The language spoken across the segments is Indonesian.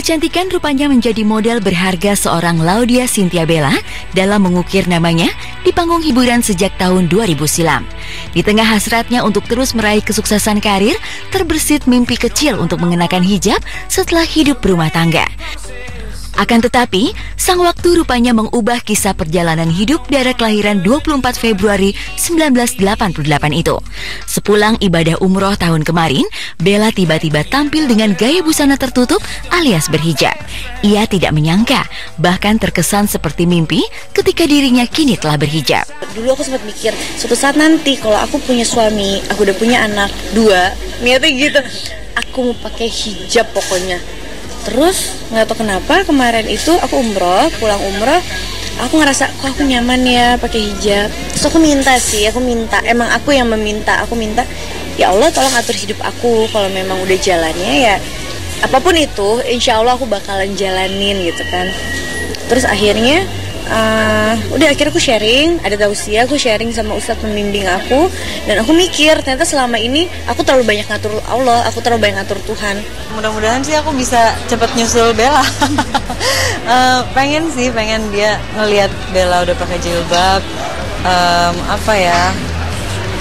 Kecantikan rupanya menjadi modal berharga seorang Laudia Cynthia Bella dalam mengukir namanya di panggung hiburan sejak tahun 2000 silam. Di tengah hasratnya untuk terus meraih kesuksesan karir, terbersit mimpi kecil untuk mengenakan hijab setelah hidup berumah tangga. Akan tetapi, sang waktu rupanya mengubah kisah perjalanan hidup dari kelahiran 24 Februari 1988 itu. Sepulang ibadah umroh tahun kemarin, Bella tiba-tiba tampil dengan gaya busana tertutup alias berhijab. Ia tidak menyangka, bahkan terkesan seperti mimpi ketika dirinya kini telah berhijab. Dulu aku sempat mikir, suatu saat nanti kalau aku punya suami, aku udah punya anak 2, niatnya gitu, aku mau pakai hijab pokoknya. Terus nggak tahu kenapa kemarin itu aku umroh, pulang umroh, aku ngerasa kok aku nyaman ya pakai hijab. Terus aku minta, emang aku yang meminta, aku minta, ya Allah tolong atur hidup aku, kalau memang udah jalannya ya apapun itu, insya Allah aku bakalan jalanin gitu kan. Terus akhirnya akhirnya aku sharing, ada tausiah, aku sharing sama ustadz pembimbing aku, dan aku mikir ternyata selama ini aku terlalu banyak ngatur Allah, aku terlalu banyak ngatur Tuhan. Mudah-mudahan sih aku bisa cepet nyusul Bella. pengen dia ngelihat Bella udah pakai jilbab,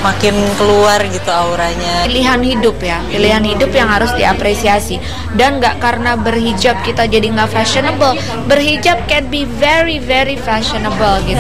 makin keluar gitu auranya. Pilihan hidup ya, pilihan hidup yang harus diapresiasi. Dan nggak karena berhijab kita jadi nggak fashionable. Berhijab can be very very fashionable gitu.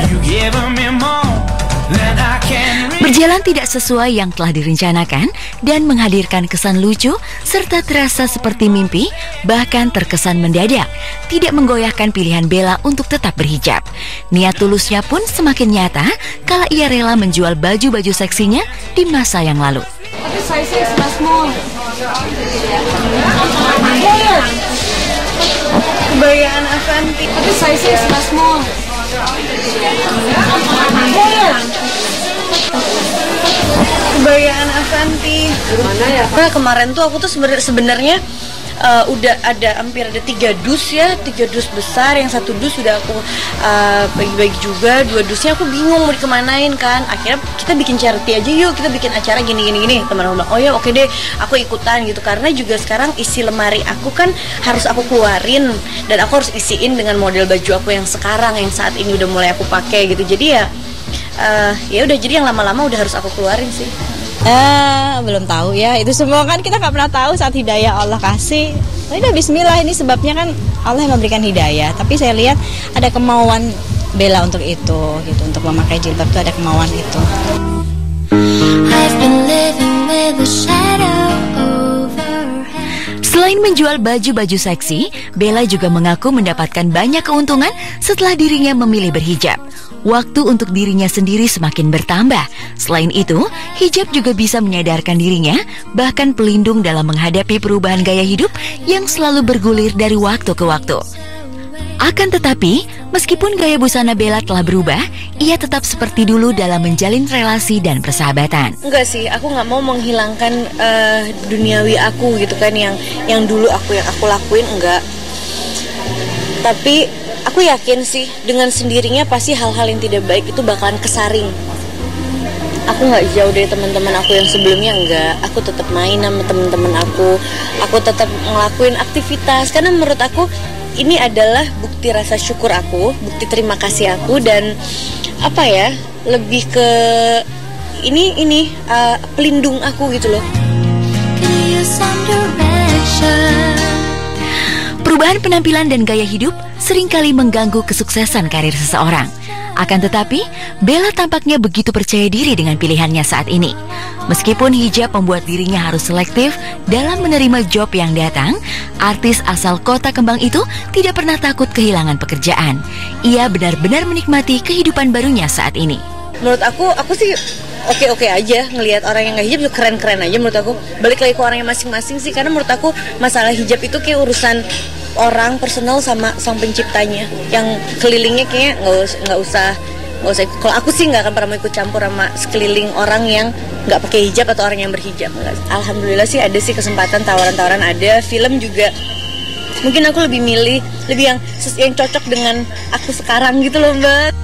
Berjalan tidak sesuai yang telah direncanakan dan menghadirkan kesan lucu serta terasa seperti mimpi, bahkan terkesan mendadak, tidak menggoyahkan pilihan Bella untuk tetap berhijab. Niat tulusnya pun semakin nyata kala ia rela menjual baju-baju seksinya di masa yang lalu. Tapi size-nya small. Kebayaan Avanti. Tapi size-nya small. Kebayaan Avanti. Gimana ya? Nah, kemarin tuh aku tuh sebenarnya udah hampir ada 3 dus ya, 3 dus besar, yang 1 dus sudah aku bagi-bagi juga, 2 dusnya aku bingung mau dikemanain kan. Akhirnya kita bikin charity aja yuk, kita bikin acara gini. Teman aku bilang, oh ya oke deh, aku ikutan gitu, karena juga sekarang isi lemari aku kan harus aku keluarin dan aku harus isiin dengan model baju aku yang sekarang, yang saat ini udah mulai aku pakai gitu. Jadi ya udah, jadi yang lama-lama udah harus aku keluarin sih. Belum tahu ya, itu semua kan kita nggak pernah tahu saat hidayah Allah kasih. Tapi udah bismillah, ini sebabnya kan Allah yang memberikan hidayah. Tapi saya lihat ada kemauan Bella untuk itu gitu, untuk memakai jilbab itu ada kemauan itu. Selain menjual baju-baju seksi, Bella juga mengaku mendapatkan banyak keuntungan setelah dirinya memilih berhijab. Waktu untuk dirinya sendiri semakin bertambah. Selain itu, hijab juga bisa menyadarkan dirinya, bahkan pelindung dalam menghadapi perubahan gaya hidup yang selalu bergulir dari waktu ke waktu. Akan tetapi, meskipun gaya busana Bella telah berubah, ia tetap seperti dulu dalam menjalin relasi dan persahabatan. Enggak sih, aku nggak mau menghilangkan duniawi aku gitu kan, yang dulu aku lakuin, enggak. Tapi aku yakin sih dengan sendirinya pasti hal-hal yang tidak baik itu bakalan kesaring. Aku nggak jauh dari teman-teman aku yang sebelumnya, enggak. Aku tetap main sama teman-teman aku tetap ngelakuin aktivitas, karena menurut aku ini adalah bukti rasa syukur aku, bukti terima kasih aku, dan lebih ke ini pelindung aku gitu loh. Perubahan penampilan dan gaya hidup seringkali mengganggu kesuksesan karir seseorang. Akan tetapi, Bella tampaknya begitu percaya diri dengan pilihannya saat ini. Meskipun hijab membuat dirinya harus selektif dalam menerima job yang datang, artis asal Kota Kembang itu tidak pernah takut kehilangan pekerjaan. Ia benar-benar menikmati kehidupan barunya saat ini. Menurut aku sih oke-oke aja ngelihat orang yang nggak hijab, keren-keren aja menurut aku. Balik lagi ke orangnya masing-masing sih, karena menurut aku masalah hijab itu kayak urusan orang personal sama sang penciptanya. Yang kelilingnya kayaknya nggak usah. Kalau aku sih nggak akan pernah mau ikut campur sama sekeliling orang yang nggak pakai hijab atau orang yang berhijab. Alhamdulillah sih ada sih kesempatan, tawaran-tawaran ada. Film juga mungkin aku lebih milih yang cocok dengan aku sekarang gitu loh, Mbak.